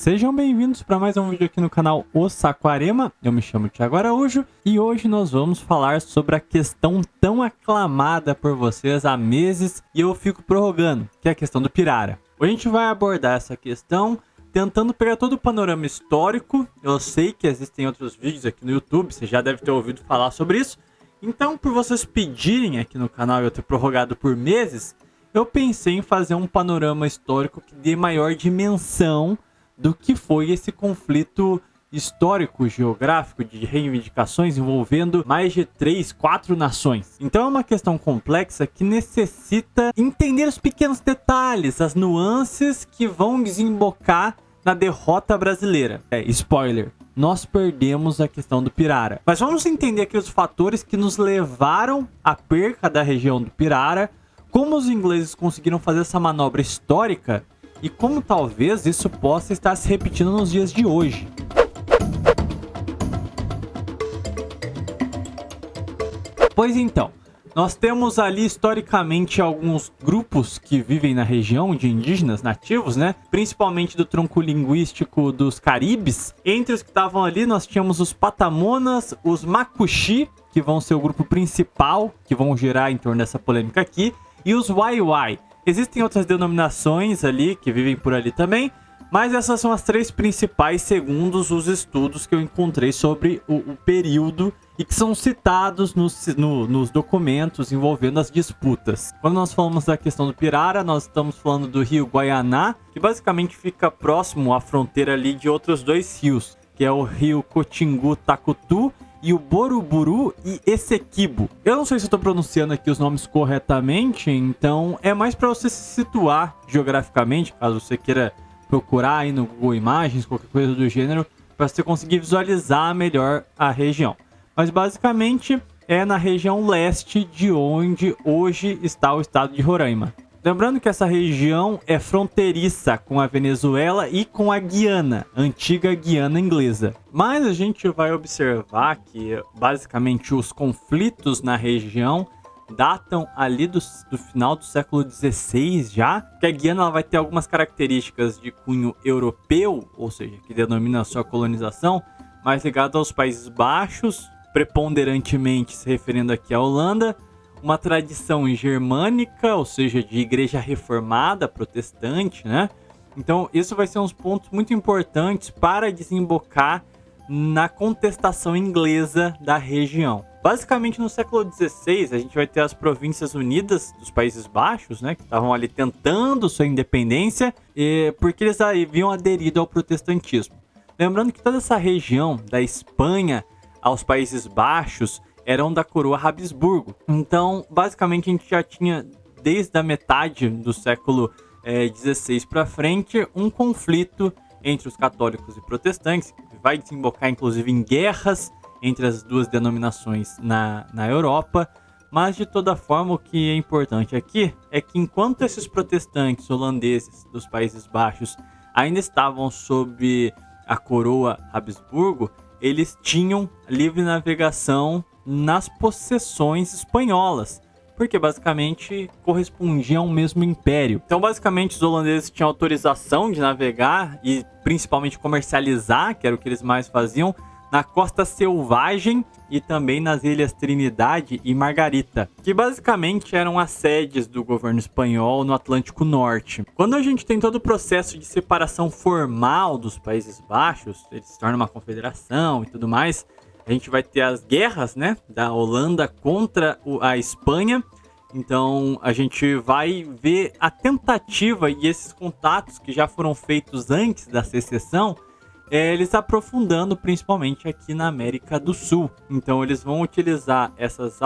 Sejam bem-vindos para mais um vídeo aqui no canal O Saquarema. Eu me chamo Thiago Araújo e hoje nós vamos falar sobre a questão tão aclamada por vocês há meses e eu fico prorrogando, que é a questão do Pirara. Hoje a gente vai abordar essa questão tentando pegar todo o panorama histórico. Eu sei que existem outros vídeos aqui no YouTube, você já deve ter ouvido falar sobre isso. Então, por vocês pedirem aqui no canal e eu ter prorrogado por meses, eu pensei em fazer um panorama histórico que dê maior dimensão do que foi esse conflito histórico, geográfico, de reivindicações envolvendo mais de 3, 4 nações. Então é uma questão complexa que necessita entender os pequenos detalhes, as nuances que vão desembocar na derrota brasileira. Spoiler, nós perdemos a questão do Pirara. Mas vamos entender aqui os fatores que nos levaram à perca da região do Pirara, como os ingleses conseguiram fazer essa manobra histórica e como talvez isso possa estar se repetindo nos dias de hoje. Pois então, nós temos ali historicamente alguns grupos que vivem na região de indígenas nativos, né? Principalmente do tronco linguístico dos Caribes. Entre os que estavam ali nós tínhamos os Patamonas, os Macuxi, que vão ser o grupo principal, que vão girar em torno dessa polêmica aqui, e os Waiwai. Existem outras denominações ali que vivem por ali também, mas essas são as 3 principais segundo os estudos que eu encontrei sobre o período e que são citados nos documentos envolvendo as disputas. Quando nós falamos da questão do Pirara, nós estamos falando do rio Guaianá, que basicamente fica próximo à fronteira ali de outros 2 rios, que é o rio Cotingu-Tacutu e o Boruburu e Essequibo. Eu não sei se eu estou pronunciando aqui os nomes corretamente, então é mais para você se situar geograficamente, caso você queira procurar aí no Google Imagens, qualquer coisa do gênero, para você conseguir visualizar melhor a região. Mas basicamente é na região leste de onde hoje está o estado de Roraima. Lembrando que essa região é fronteiriça com a Venezuela e com a Guiana, antiga Guiana inglesa. Mas a gente vai observar que basicamente os conflitos na região datam ali do final do século XVI já, que a Guiana ela vai ter algumas características de cunho europeu, ou seja, que denomina a sua colonização, mais ligado aos Países Baixos, preponderantemente se referindo aqui à Holanda, uma tradição germânica, ou seja, de igreja reformada, protestante, né? Então, isso vai ser uns pontos muito importantes para desembocar na contestação inglesa da região. Basicamente, no século XVI, a gente vai ter as Províncias Unidas dos Países Baixos, né? Que estavam ali tentando sua independência, porque eles haviam aderido ao protestantismo. Lembrando que toda essa região, da Espanha aos Países Baixos, eram da coroa Habsburgo. Então, basicamente, a gente já tinha, desde a metade do século XVI para frente, um conflito entre os católicos e protestantes, que vai desembocar, inclusive, em guerras entre as duas denominações na Europa. Mas, de toda forma, o que é importante aqui é que, enquanto esses protestantes holandeses dos Países Baixos ainda estavam sob a coroa Habsburgo, eles tinham livre navegação nas possessões espanholas, porque basicamente correspondiam ao mesmo império. Então, basicamente, os holandeses tinham autorização de navegar e principalmente comercializar, que era o que eles mais faziam, na Costa Selvagem e também nas Ilhas Trinidade e Margarita, que basicamente eram as sedes do governo espanhol no Atlântico Norte. Quando a gente tem todo o processo de separação formal dos Países Baixos, eles se tornam uma confederação e tudo mais, a gente vai ter as guerras, né, da Holanda contra a Espanha. Então a gente vai ver a tentativa e esses contatos que já foram feitos antes da secessão, eles aprofundando principalmente aqui na América do Sul. Então eles vão utilizar essas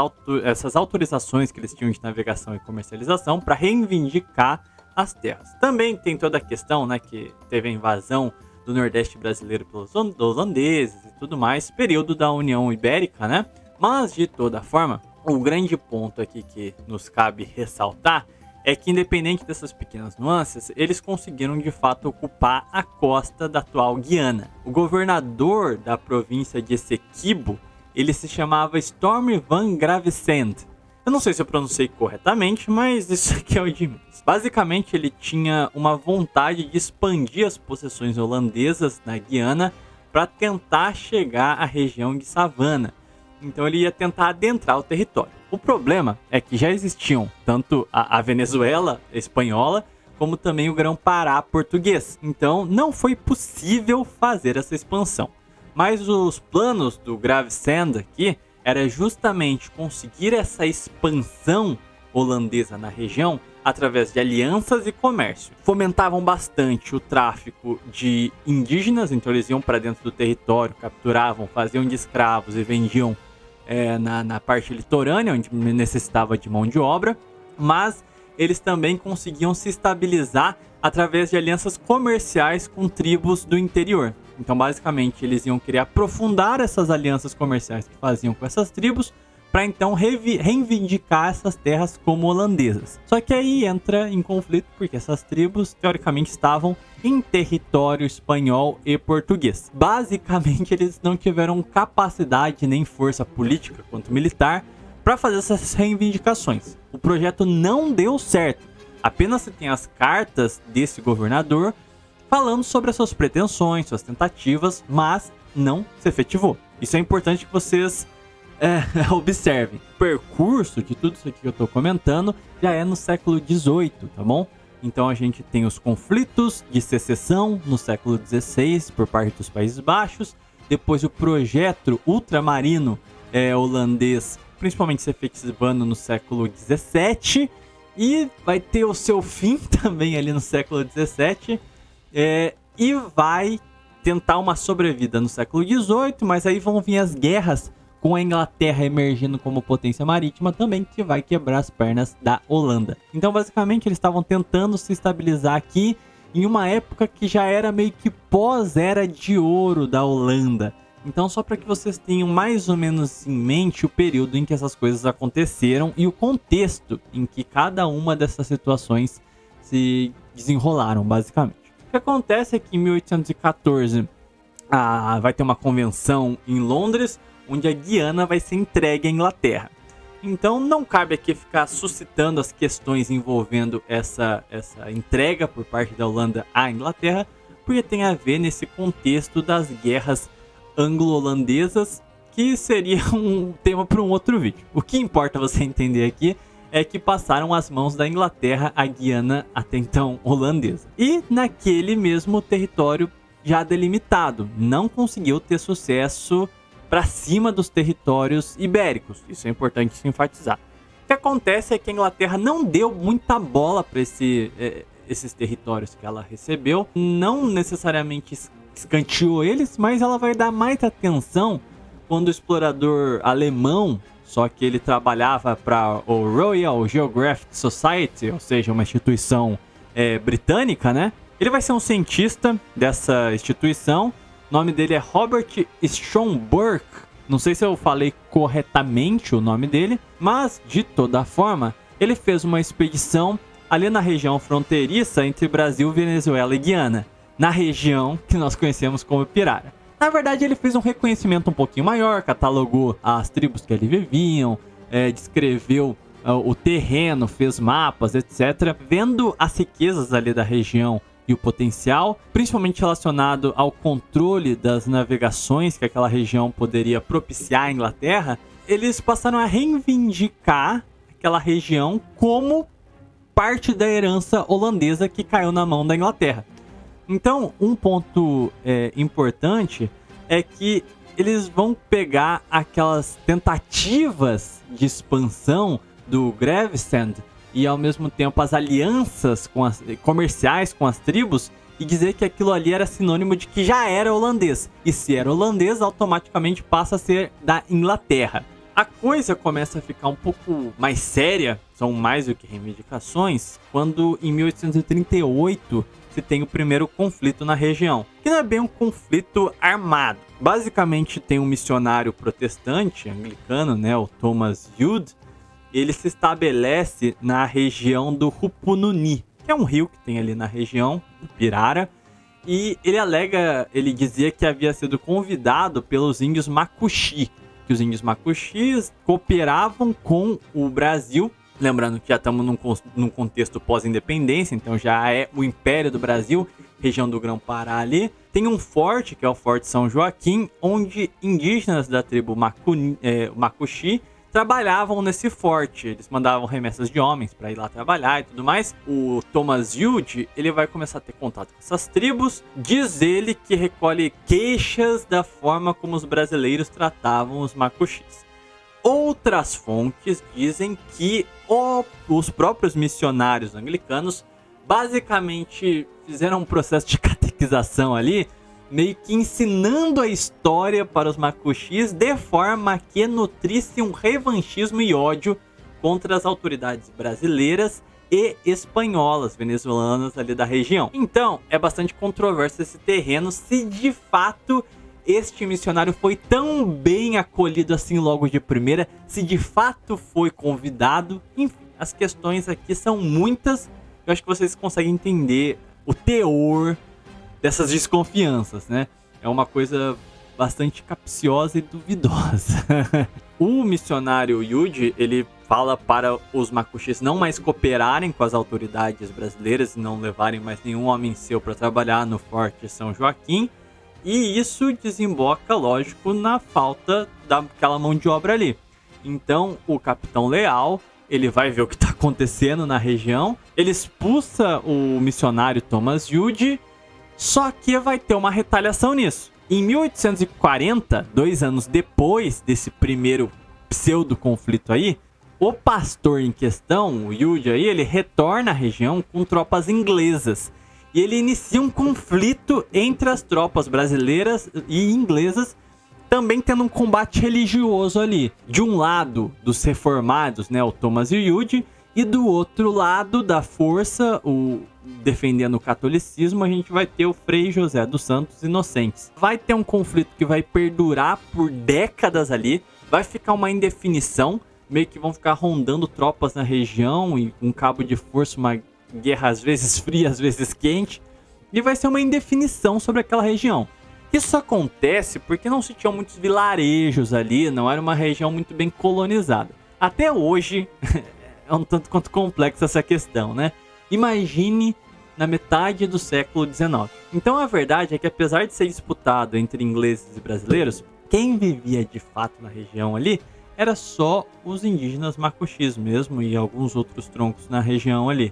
autorizações que eles tinham de navegação e comercialização para reivindicar as terras. Também tem toda a questão, né, que teve a invasão do Nordeste brasileiro pelos holandeses e tudo mais, período da União Ibérica, né? Mas, de toda forma, o grande ponto aqui que nos cabe ressaltar é que, independente dessas pequenas nuances, eles conseguiram, de fato, ocupar a costa da atual Guiana. O governador da província de Essequibo, ele se chamava Storm van Gravesend. Eu não sei se eu pronunciei corretamente, mas isso aqui é o de menos. Basicamente, ele tinha uma vontade de expandir as possessões holandesas na Guiana para tentar chegar à região de Savannah. Então ele ia tentar adentrar o território. O problema é que já existiam tanto a Venezuela espanhola, como também o Grão-Pará português. Então não foi possível fazer essa expansão. Mas os planos do Gravesend aqui era justamente conseguir essa expansão holandesa na região através de alianças e comércio. Fomentavam bastante o tráfico de indígenas, então eles iam para dentro do território, capturavam, faziam de escravos e vendiam na parte litorânea, onde necessitava de mão de obra, mas eles também conseguiam se estabilizar através de alianças comerciais com tribos do interior. Então, basicamente, eles iam querer aprofundar essas alianças comerciais que faziam com essas tribos para então reivindicar essas terras como holandesas. Só que aí entra em conflito porque essas tribos, teoricamente, estavam em território espanhol e português. Basicamente, eles não tiveram capacidade nem força política quanto militar para fazer essas reivindicações. O projeto não deu certo. Apenas se tem as cartas desse governador falando sobre as suas pretensões, suas tentativas, mas não se efetivou. Isso é importante que vocês observem. O percurso de tudo isso aqui que eu estou comentando já é no século XVIII, tá bom? Então a gente tem os conflitos de secessão no século XVI por parte dos Países Baixos, depois o projeto ultramarino holandês, principalmente se efetivando no século XVII, e vai ter o seu fim também ali no século XVII, e vai tentar uma sobrevida no século XVIII, mas aí vão vir as guerras com a Inglaterra emergindo como potência marítima também, que vai quebrar as pernas da Holanda. Então, basicamente, eles estavam tentando se estabilizar aqui em uma época que já era meio que pós-era de ouro da Holanda. Então, só para que vocês tenham mais ou menos em mente o período em que essas coisas aconteceram e o contexto em que cada uma dessas situações se desenrolaram, basicamente. O que acontece é que em 1814 vai ter uma convenção em Londres, onde a Guiana vai ser entregue à Inglaterra. Então não cabe aqui ficar suscitando as questões envolvendo essa entrega por parte da Holanda à Inglaterra, porque tem a ver nesse contexto das guerras anglo-holandesas, que seria um tema para um outro vídeo. O que importa você entender aqui é que passaram as mãos da Inglaterra à Guiana, até então holandesa. E naquele mesmo território já delimitado, não conseguiu ter sucesso para cima dos territórios ibéricos. Isso é importante se enfatizar. O que acontece é que a Inglaterra não deu muita bola para esses territórios que ela recebeu, não necessariamente escanteou eles, mas ela vai dar mais atenção quando o explorador alemão, só que ele trabalhava para o Royal Geographic Society, ou seja, uma instituição britânica, né? Ele vai ser um cientista dessa instituição. O nome dele é Robert Schomburgk. Não sei se eu falei corretamente o nome dele, mas de toda forma, ele fez uma expedição ali na região fronteiriça entre Brasil, Venezuela e Guiana, na região que nós conhecemos como Pirara. Na verdade, ele fez um reconhecimento um pouquinho maior, catalogou as tribos que ali viviam, descreveu o terreno, fez mapas, etc. Vendo as riquezas ali da região e o potencial, principalmente relacionado ao controle das navegações que aquela região poderia propiciar à Inglaterra, eles passaram a reivindicar aquela região como parte da herança holandesa que caiu na mão da Inglaterra. Então, um ponto importante é que eles vão pegar aquelas tentativas de expansão do Gravesend e ao mesmo tempo as alianças comerciais com as tribos e dizer que aquilo ali era sinônimo de que já era holandês. E se era holandês, automaticamente passa a ser da Inglaterra. A coisa começa a ficar um pouco mais séria, são mais do que reivindicações, quando em 1838 se tem o primeiro conflito na região, que não é bem um conflito armado. Basicamente tem um missionário protestante, anglicano, né, o Thomas Judd. Ele se estabelece na região do Rupununi, que é um rio que tem ali na região do Pirara, e ele dizia que havia sido convidado pelos índios Macuxi. que os índios macuxis cooperavam com o Brasil. Lembrando que já estamos num contexto pós-independência, então já é o Império do Brasil, região do Grão-Pará ali. Tem um forte, que é o Forte São Joaquim, onde indígenas da tribo Macuxi trabalhavam nesse forte. Eles mandavam remessas de homens para ir lá trabalhar e tudo mais. O Thomas Yude, ele vai começar a ter contato com essas tribos. Diz ele que recolhe queixas da forma como os brasileiros tratavam os Macuxis. Outras fontes dizem que os próprios missionários anglicanos basicamente fizeram um processo de catequização ali, meio que ensinando a história para os macuxis de forma que nutrisse um revanchismo e ódio contra as autoridades brasileiras e espanholas, venezuelanas ali da região. Então, é bastante controverso esse terreno se de fato este missionário foi tão bem acolhido assim logo de primeira, se de fato foi convidado. Enfim, as questões aqui são muitas. Eu acho que vocês conseguem entender o teor dessas desconfianças, né? É uma coisa bastante capciosa e duvidosa. O missionário Yude, ele fala para os macuxis não mais cooperarem com as autoridades brasileiras e não levarem mais nenhum homem seu para trabalhar no Forte São Joaquim. E isso desemboca, lógico, na falta daquela mão de obra ali. Então, o Capitão Leal, ele vai ver o que está acontecendo na região, ele expulsa o missionário Thomas Yude, só que vai ter uma retaliação nisso. Em 1840, 2 anos depois desse primeiro pseudo-conflito aí, o pastor em questão, o Yude aí, ele retorna à região com tropas inglesas. E ele inicia um conflito entre as tropas brasileiras e inglesas, também tendo um combate religioso ali. De um lado, dos reformados, né, o Thomas Yude, e do outro lado da força, defendendo o catolicismo, a gente vai ter o Frei José dos Santos Inocentes. Vai ter um conflito que vai perdurar por décadas ali, vai ficar uma indefinição, meio que vão ficar rondando tropas na região e um cabo de força, uma guerra às vezes fria, às vezes quente, e vai ser uma indefinição sobre aquela região. Isso acontece porque não se tinham muitos vilarejos ali, não era uma região muito bem colonizada. Até hoje é um tanto quanto complexa essa questão, né? Imagine na metade do século XIX. Então a verdade é que, apesar de ser disputado entre ingleses e brasileiros, quem vivia de fato na região ali era só os indígenas macuxis mesmo e alguns outros troncos na região ali.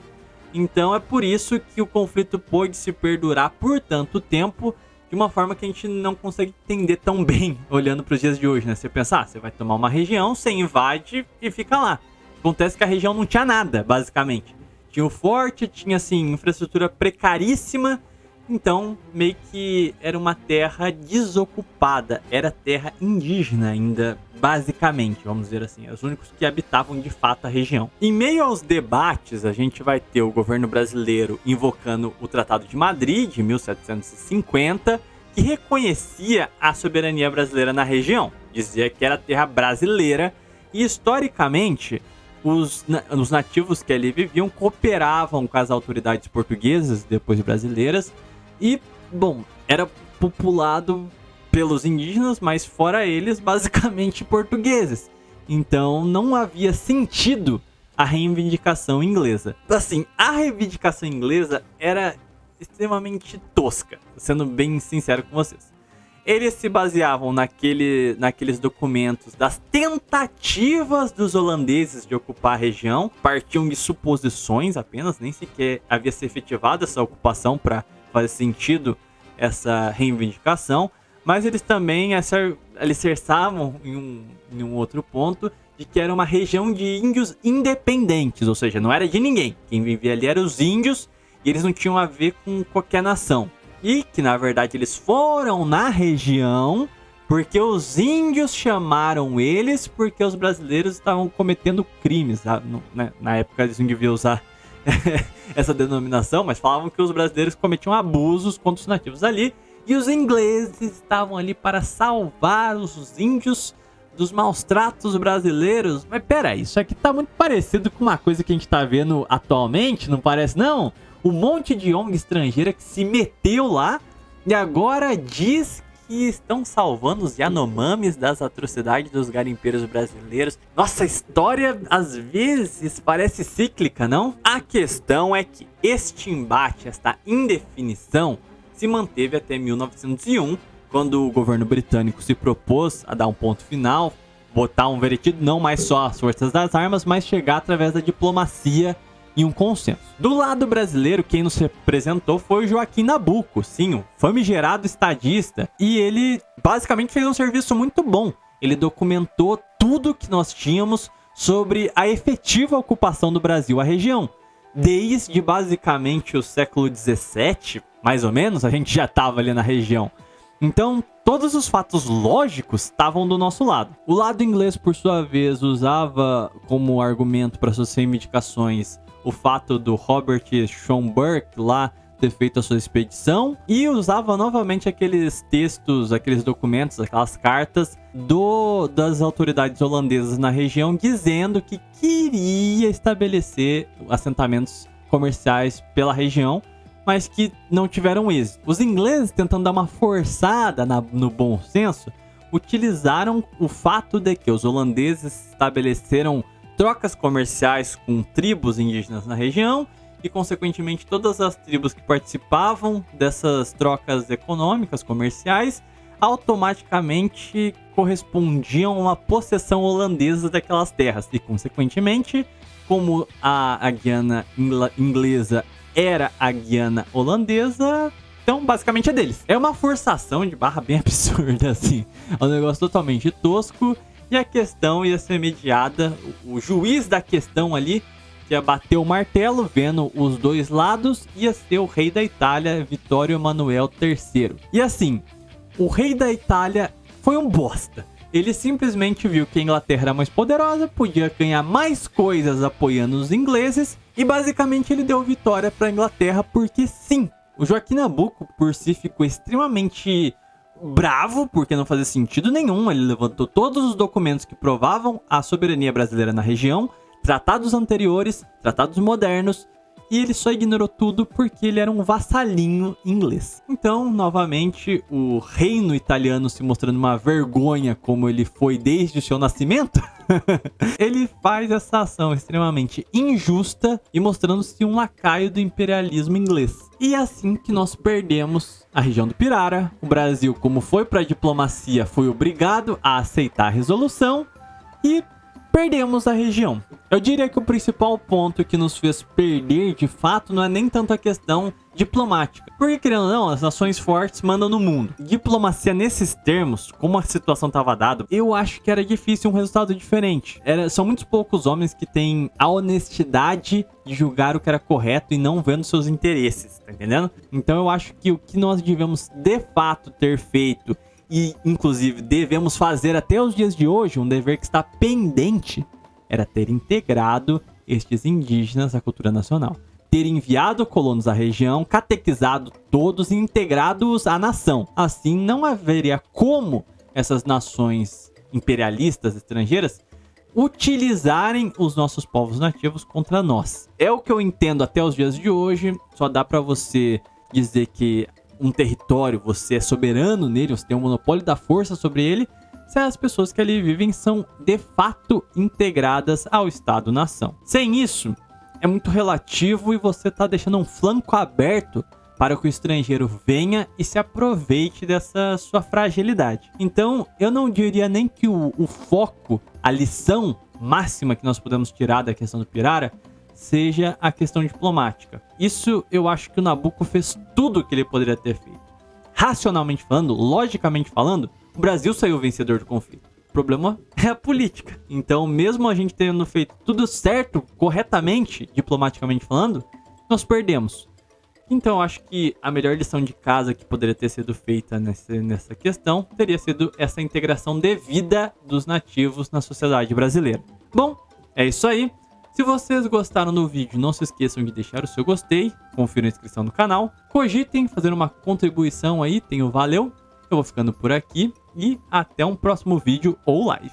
Então é por isso que o conflito pôde se perdurar por tanto tempo, de uma forma que a gente não consegue entender tão bem olhando para os dias de hoje, né? Você pensa, você vai tomar uma região, você invade e fica lá. Acontece que a região não tinha nada, basicamente. Tinha o forte, tinha assim, infraestrutura precaríssima, então meio que era uma terra desocupada, era terra indígena ainda, basicamente, vamos dizer assim, os únicos que habitavam de fato a região. Em meio aos debates, a gente vai ter o governo brasileiro invocando o Tratado de Madrid, de 1750, que reconhecia a soberania brasileira na região, dizia que era terra brasileira, e historicamente os nativos que ali viviam cooperavam com as autoridades portuguesas, depois brasileiras, e, bom, era populado pelos indígenas, mas fora eles, basicamente portugueses. Então não havia sentido a reivindicação inglesa. Assim, a reivindicação inglesa era extremamente tosca, sendo bem sincero com vocês. Eles se baseavam naqueles documentos das tentativas dos holandeses de ocupar a região, partiam de suposições apenas, nem sequer havia se efetivado essa ocupação para fazer sentido essa reivindicação, mas eles também alicerçavam em um outro ponto de que era uma região de índios independentes, ou seja, não era de ninguém. Quem vivia ali eram os índios e eles não tinham a ver com qualquer nação. E que, na verdade, eles foram na região porque os índios chamaram eles porque os brasileiros estavam cometendo crimes. Na época eles não deviam usar essa denominação, mas falavam que os brasileiros cometiam abusos contra os nativos ali. E os ingleses estavam ali para salvar os índios dos maus tratos brasileiros. Mas peraí, isso aqui tá muito parecido com uma coisa que a gente tá vendo atualmente, não parece não? Um monte de ONG estrangeira que se meteu lá e agora diz que estão salvando os Yanomamis das atrocidades dos garimpeiros brasileiros. Nossa, a história às vezes parece cíclica, não? A questão é que este embate, esta indefinição, se manteve até 1901, quando o governo britânico se propôs a dar um ponto final, botar um veredito, não mais só as forças das armas, mas chegar através da diplomacia e um consenso. Do lado brasileiro, quem nos representou foi o Joaquim Nabuco, sim, o famigerado estadista, e ele basicamente fez um serviço muito bom. Ele documentou tudo que nós tínhamos sobre a efetiva ocupação do Brasil à região. Desde basicamente o século XVII, mais ou menos, a gente já estava ali na região. Então, todos os fatos lógicos estavam do nosso lado. O lado inglês, por sua vez, usava como argumento para suas reivindicações o fato do Robert Schomburgk lá ter feito a sua expedição, e usava novamente aqueles textos, aqueles documentos, aquelas cartas das autoridades holandesas na região, dizendo que queria estabelecer assentamentos comerciais pela região, mas que não tiveram êxito. Os ingleses, tentando dar uma forçada no bom senso, utilizaram o fato de que os holandeses estabeleceram trocas comerciais com tribos indígenas na região, e consequentemente todas as tribos que participavam dessas trocas econômicas, comerciais, automaticamente correspondiam a uma possessão holandesa daquelas terras. E consequentemente, como a Guiana inglesa era a Guiana holandesa, então basicamente é deles. É uma forçação de barra bem absurda, assim. É um negócio totalmente tosco, e a questão ia ser mediada, o juiz da questão ali, que ia bater o martelo, vendo os dois lados, ia ser o rei da Itália, Vittorio Emanuele III. E assim, o rei da Itália foi um bosta. Ele simplesmente viu que a Inglaterra era mais poderosa, podia ganhar mais coisas apoiando os ingleses, e basicamente ele deu vitória para a Inglaterra porque sim. O Joaquim Nabuco por si ficou extremamente bravo, porque não fazia sentido nenhum. Ele levantou todos os documentos que provavam a soberania brasileira na região, tratados anteriores, tratados modernos, e ele só ignorou tudo porque ele era um vassalinho inglês. Então, novamente, o reino italiano se mostrando uma vergonha como ele foi desde o seu nascimento, ele faz essa ação extremamente injusta e mostrando-se um lacaio do imperialismo inglês. E é assim que nós perdemos a região do Pirara. O Brasil, como foi para a diplomacia, foi obrigado a aceitar a resolução e perdemos a região. Eu diria que o principal ponto que nos fez perder de fato não é nem tanto a questão diplomática. Porque, querendo ou não, as nações fortes mandam no mundo. Diplomacia nesses termos, como a situação estava dada, eu acho que era difícil um resultado diferente. São muitos poucos homens que têm a honestidade de julgar o que era correto e não vendo seus interesses, tá entendendo? Então eu acho que o que nós devemos de fato ter feito, e inclusive devemos fazer até os dias de hoje, um dever que está pendente, era ter integrado estes indígenas à cultura nacional. Ter enviado colonos à região, catequizado todos e integrado-os à nação. Assim, não haveria como essas nações imperialistas estrangeiras utilizarem os nossos povos nativos contra nós. É o que eu entendo até os dias de hoje. Só dá para você dizer que um território, você é soberano nele, você tem um monopólio da força sobre ele, se as pessoas que ali vivem são de fato integradas ao Estado-nação. Sem isso, é muito relativo e você está deixando um flanco aberto para que o estrangeiro venha e se aproveite dessa sua fragilidade. Então, eu não diria nem que o foco, a lição máxima que nós podemos tirar da questão do Pirara seja a questão diplomática. Isso eu acho que o Nabuco fez tudo o que ele poderia ter feito. Racionalmente falando, logicamente falando, o Brasil saiu vencedor do conflito. O problema é a política. Então, mesmo a gente tendo feito tudo certo, corretamente, diplomaticamente falando, nós perdemos. Então, eu acho que a melhor lição de casa que poderia ter sido feita nessa questão teria sido essa integração devida dos nativos na sociedade brasileira. Bom, é isso aí. Se vocês gostaram do vídeo, não se esqueçam de deixar o seu gostei, confiram a inscrição no canal, cogitem fazer uma contribuição aí, tem o valeu. Eu vou ficando por aqui e até um próximo vídeo ou live.